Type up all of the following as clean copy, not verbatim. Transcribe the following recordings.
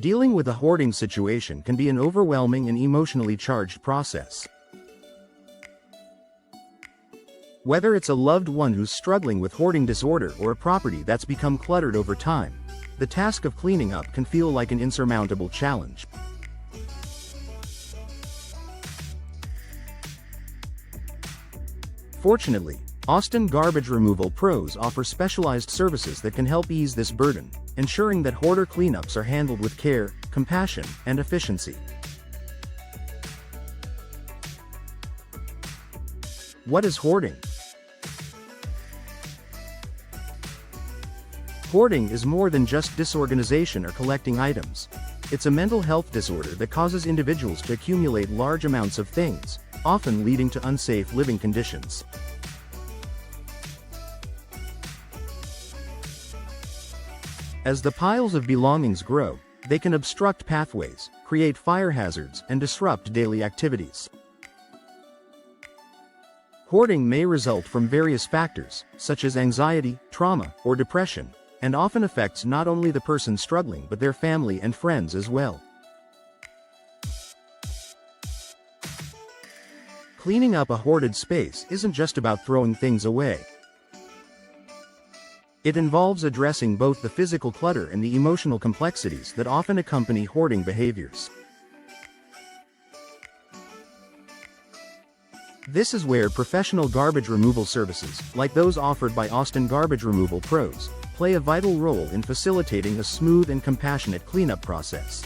Dealing with a hoarding situation can be an overwhelming and emotionally charged process. Whether it's a loved one who's struggling with hoarding disorder or a property that's become cluttered over time, the task of cleaning up can feel like an insurmountable challenge. Fortunately, Austin Garbage Removal Pros offer specialized services that can help ease this burden, ensuring that hoarder cleanups are handled with care, compassion, and efficiency. What is hoarding? Hoarding is more than just disorganization or collecting items. It's a mental health disorder that causes individuals to accumulate large amounts of things, often leading to unsafe living conditions. As the piles of belongings grow, they can obstruct pathways, create fire hazards, and disrupt daily activities. Hoarding may result from various factors, such as anxiety, trauma, or depression, and often affects not only the person struggling but their family and friends as well. Cleaning up a hoarded space isn't just about throwing things away. It involves addressing both the physical clutter and the emotional complexities that often accompany hoarding behaviors. This is where professional garbage removal services, like those offered by Austin Garbage Removal Pros, play a vital role in facilitating a smooth and compassionate cleanup process.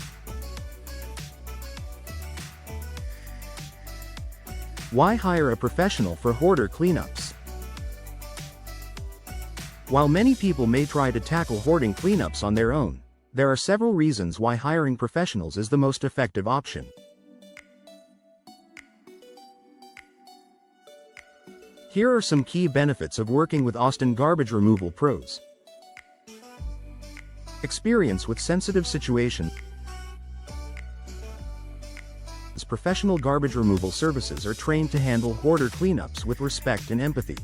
Why hire a professional for hoarder cleanups? While many people may try to tackle hoarding cleanups on their own, there are several reasons why hiring professionals is the most effective option. Here are some key benefits of working with Austin Garbage Removal Pros. Experience with sensitive situations. Professional garbage removal services are trained to handle hoarder cleanups with respect and empathy.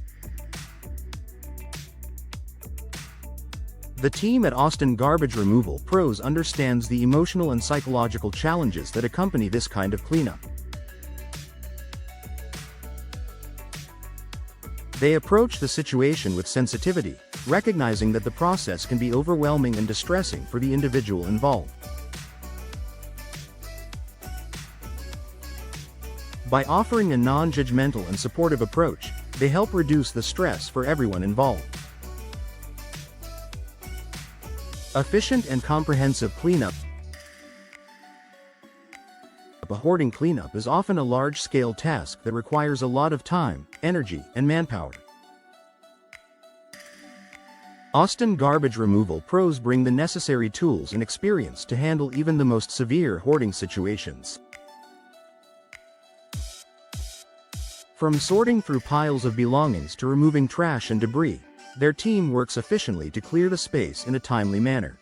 The team at Austin Garbage Removal Pros understands the emotional and psychological challenges that accompany this kind of cleanup. They approach the situation with sensitivity, recognizing that the process can be overwhelming and distressing for the individual involved. By offering a non-judgmental and supportive approach, they help reduce the stress for everyone involved. Efficient and comprehensive cleanup. A hoarding cleanup is often a large-scale task that requires a lot of time, energy, and manpower. Austin Garbage Removal Pros bring the necessary tools and experience to handle even the most severe hoarding situations. From sorting through piles of belongings to removing trash and debris, their team works efficiently to clear the space in a timely manner.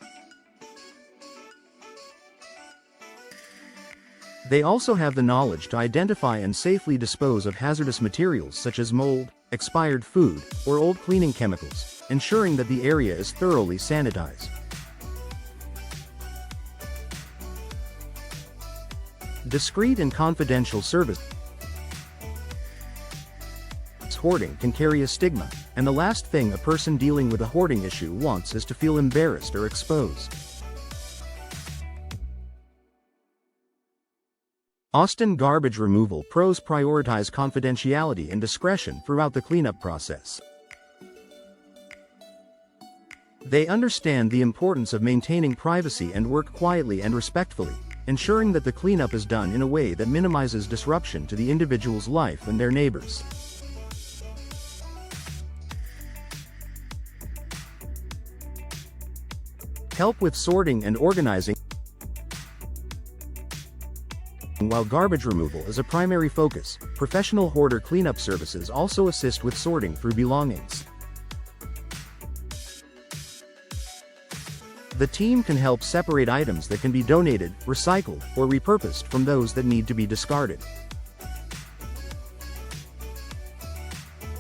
They also have the knowledge to identify and safely dispose of hazardous materials such as mold, expired food, or old cleaning chemicals, ensuring that the area is thoroughly sanitized. Discreet and confidential service. Hoarding can carry a stigma, and the last thing a person dealing with a hoarding issue wants is to feel embarrassed or exposed. Austin Garbage Removal Pros prioritize confidentiality and discretion throughout the cleanup process. They understand the importance of maintaining privacy and work quietly and respectfully, ensuring that the cleanup is done in a way that minimizes disruption to the individual's life and their neighbors. Help with sorting and organizing. While garbage removal is a primary focus, professional hoarder cleanup services also assist with sorting through belongings. The team can help separate items that can be donated, recycled, or repurposed from those that need to be discarded.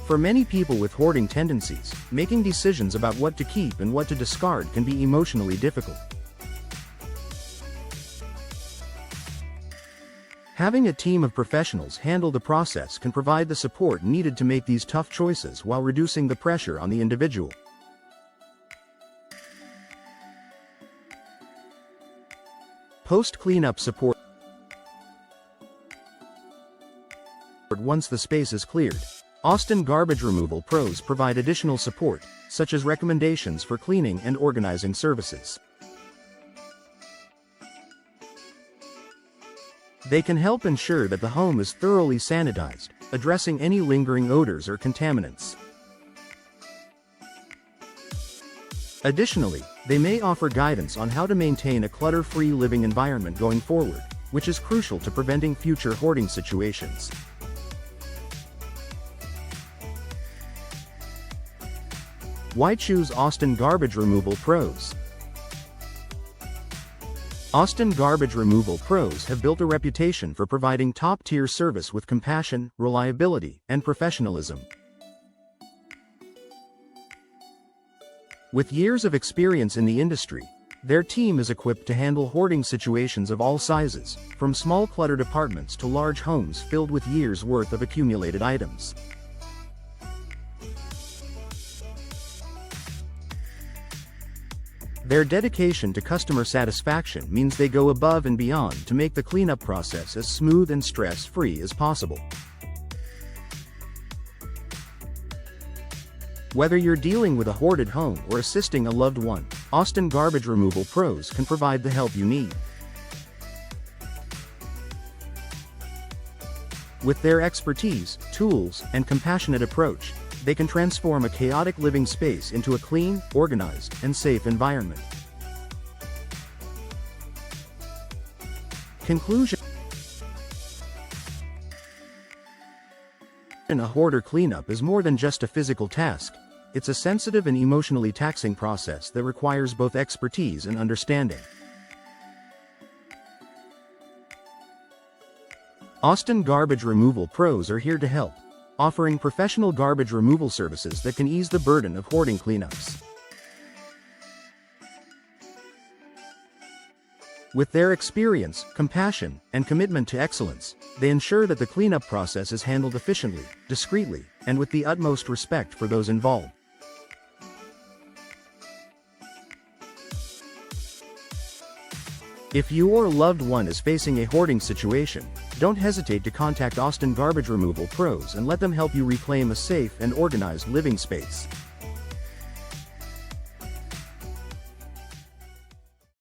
For many people with hoarding tendencies, making decisions about what to keep and what to discard can be emotionally difficult. Having a team of professionals handle the process can provide the support needed to make these tough choices while reducing the pressure on the individual. Post-cleanup support. Once the space is cleared, Austin Garbage Removal Pros provide additional support, such as recommendations for cleaning and organizing services. They can help ensure that the home is thoroughly sanitized, addressing any lingering odors or contaminants. Additionally, they may offer guidance on how to maintain a clutter-free living environment going forward, which is crucial to preventing future hoarding situations. Why choose Austin Garbage Removal Pros? Austin Garbage Removal Pros have built a reputation for providing top-tier service with compassion, reliability, and professionalism. With years of experience in the industry, their team is equipped to handle hoarding situations of all sizes, from small cluttered apartments to large homes filled with years' worth of accumulated items. Their dedication to customer satisfaction means they go above and beyond to make the cleanup process as smooth and stress-free as possible. Whether you're dealing with a hoarded home or assisting a loved one, Austin Garbage Removal Pros can provide the help you need. With their expertise, tools, and compassionate approach, they can transform a chaotic living space into a clean, organized, and safe environment. Conclusion. A hoarder cleanup is more than just a physical task. It's a sensitive and emotionally taxing process that requires both expertise and understanding. Austin Garbage Removal Pros are here to help, offering professional garbage removal services that can ease the burden of hoarding cleanups. With their experience, compassion, and commitment to excellence, they ensure that the cleanup process is handled efficiently, discreetly, and with the utmost respect for those involved. If you or a loved one is facing a hoarding situation, don't hesitate to contact Austin Garbage Removal Pros and let them help you reclaim a safe and organized living space.